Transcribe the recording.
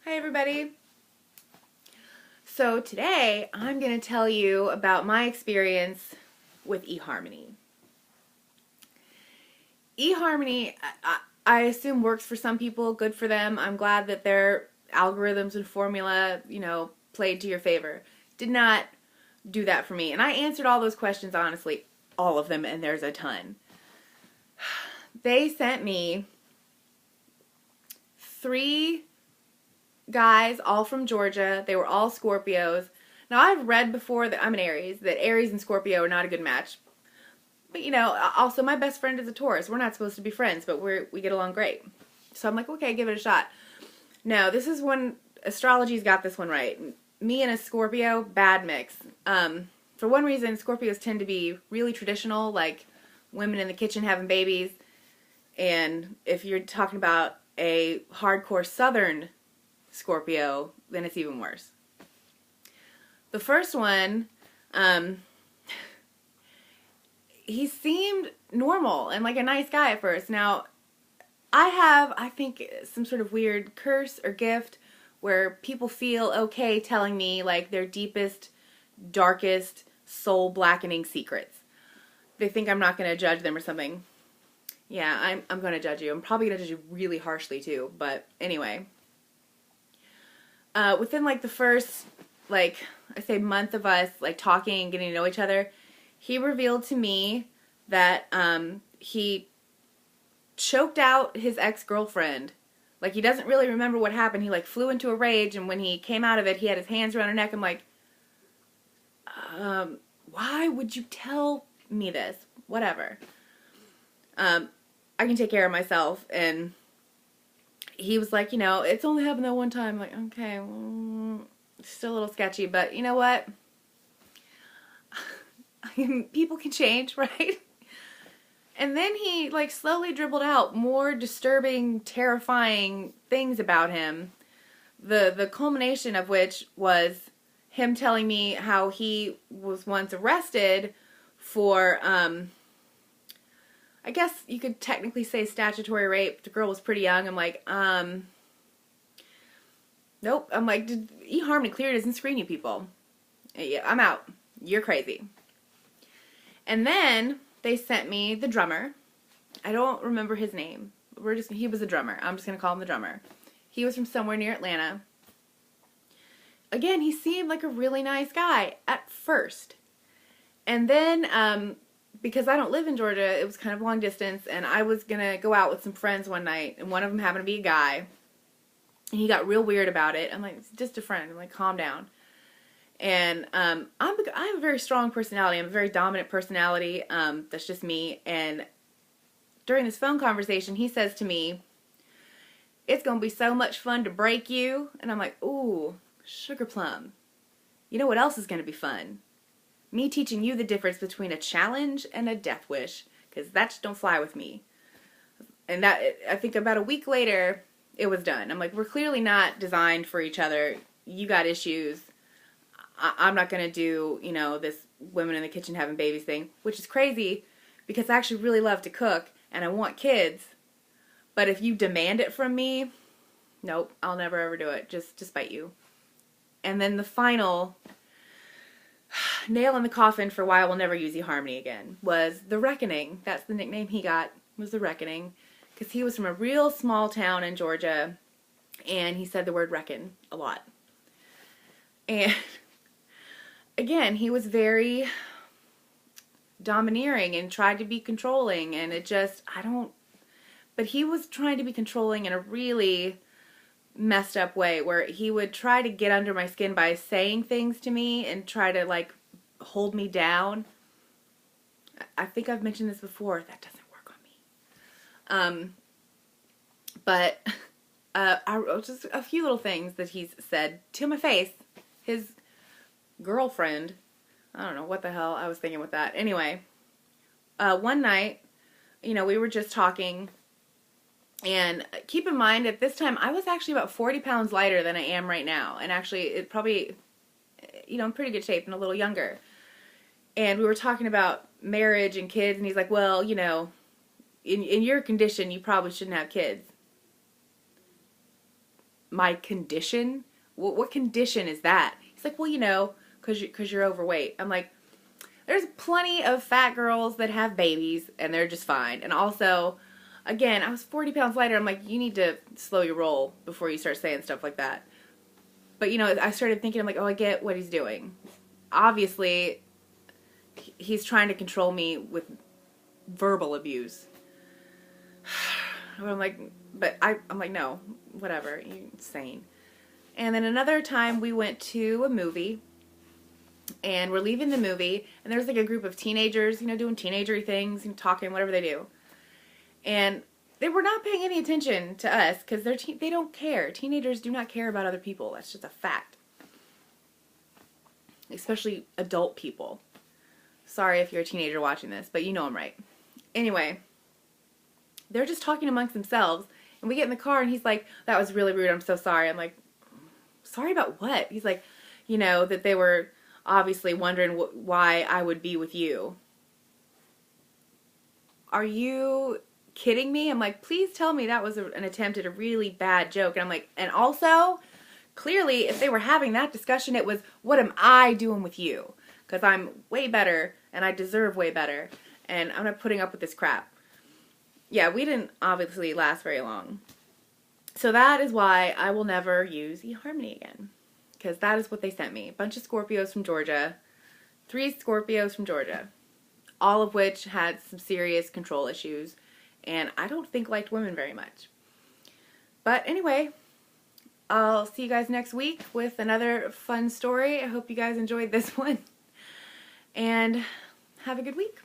Hi everybody. So today I'm going to tell you about my experience with eHarmony. eHarmony, I assume works for some people, good for them. I'm glad that their algorithms and formula, played to your favor. Did not do that for me. And I answered all those questions honestly, all of them, and there's a ton. They sent me 3 guys, all from Georgia. They were all Scorpios. Now, I've read before that I'm an Aries, that Aries and Scorpio are not a good match. But, also my best friend is a Taurus. We're not supposed to be friends, but we get along great. So I'm like, okay, give it a shot. No, this is when astrology's got this one right. Me and a Scorpio, bad mix. For one reason, Scorpios tend to be really traditional, like women in the kitchen having babies. And if you're talking about a hardcore Southern Scorpio, then it's even worse. The first one, he seemed normal and like a nice guy at first. Now, I think, some sort of weird curse or gift where people feel okay telling me like their deepest, darkest, soul-blackening secrets. They think I'm not going to judge them or something. Yeah, I'm going to judge you. I'm probably going to judge you really harshly too, but anyway. Within like the first, I say month of us talking and getting to know each other, he revealed to me that he choked out his ex-girlfriend. Like, he doesn't really remember what happened. He flew into a rage, and when he came out of it, he had his hands around her neck. I'm like, why would you tell me this? Whatever. I can take care of myself, and he was like, it's only happened that one time. I'm like, okay, well, still a little sketchy, but you know what? People can change, right? And then he, slowly dribbled out more disturbing, terrifying things about him. The culmination of which was him telling me how he was once arrested for, I guess you could technically say statutory rape. The girl was pretty young. I'm like, nope. I'm like, eHarmony clear doesn't screen you people. Yeah, I'm out. You're crazy. And then they sent me the drummer. I don't remember his name. He was a drummer. I'm just going to call him the drummer. He was from somewhere near Atlanta. Again, he seemed like a really nice guy at first. And then, because I don't live in Georgia, it was kind of long distance, and I was going to go out with some friends one night, and one of them happened to be a guy. And he got real weird about it. I'm like, it's just a friend. I'm like, calm down. And I have a very strong personality. I'm a very dominant personality. That's just me. And during this phone conversation, he says to me, it's going to be so much fun to break you. And I'm like, ooh, sugar plum. You know what else is going to be fun? Me teaching you the difference between a challenge and a death wish. Because that just don't fly with me. And that, I think about a week later, it was done. I'm like, we're clearly not designed for each other. You got issues. I'm not going to do, this women in the kitchen having babies thing, which is crazy because I actually really love to cook and I want kids. But if you demand it from me, nope, I'll never ever do it, just to spite you. And then the final nail in the coffin for why I will never use eHarmony again was The Reckoning. That's the nickname he got, was The Reckoning, because he was from a real small town in Georgia and he said the word reckon a lot. And again, he was very domineering and tried to be controlling, and but he was trying to be controlling in a really messed up way where he would try to get under my skin by saying things to me and try to hold me down. I think I've mentioned this before. That doesn't work on me. But I wrote just a few little things that he's said to my face. His girlfriend, I don't know what the hell I was thinking with that. Anyway, one night, we were just talking, and keep in mind at this time I was actually about 40 pounds lighter than I am right now, and actually it probably, in pretty good shape and a little younger. And we were talking about marriage and kids, and he's like, well, in your condition you probably shouldn't have kids. my condition. What condition is that? He's like, well, you know, because you're overweight. I'm like, there's plenty of fat girls that have babies and they're just fine. And also, again, I was 40 pounds lighter. I'm like, you need to slow your roll before you start saying stuff like that. But, you know, I started thinking, I'm like, oh, I get what he's doing. Obviously, he's trying to control me with verbal abuse. I'm like, I'm like, no, whatever, you're insane. And then another time we went to a movie, and we're leaving the movie, and there's like a group of teenagers, you know, doing teenagery things and talking, whatever they do. And they were not paying any attention to us because they don't care. Teenagers do not care about other people. That's just a fact. Especially adult people. Sorry if you're a teenager watching this, but you know I'm right. Anyway, they're just talking amongst themselves, and we get in the car, and he's like, that was really rude, I'm so sorry. I'm like, sorry about what? He's like, you know, that they were obviously wondering why I would be with you. Are you kidding me? I'm like, please tell me that was an attempt at a really bad joke. And I'm like, and also, clearly, if they were having that discussion, it was, what am I doing with you? Because I'm way better, and I deserve way better, and I'm not putting up with this crap. Yeah, we didn't obviously last very long. So that is why I will never use eHarmony again. Because that is what they sent me. A bunch of Scorpios from Georgia. 3 Scorpios from Georgia. All of which had some serious control issues. And I don't think liked women very much. But anyway, I'll see you guys next week with another fun story. I hope you guys enjoyed this one. And have a good week.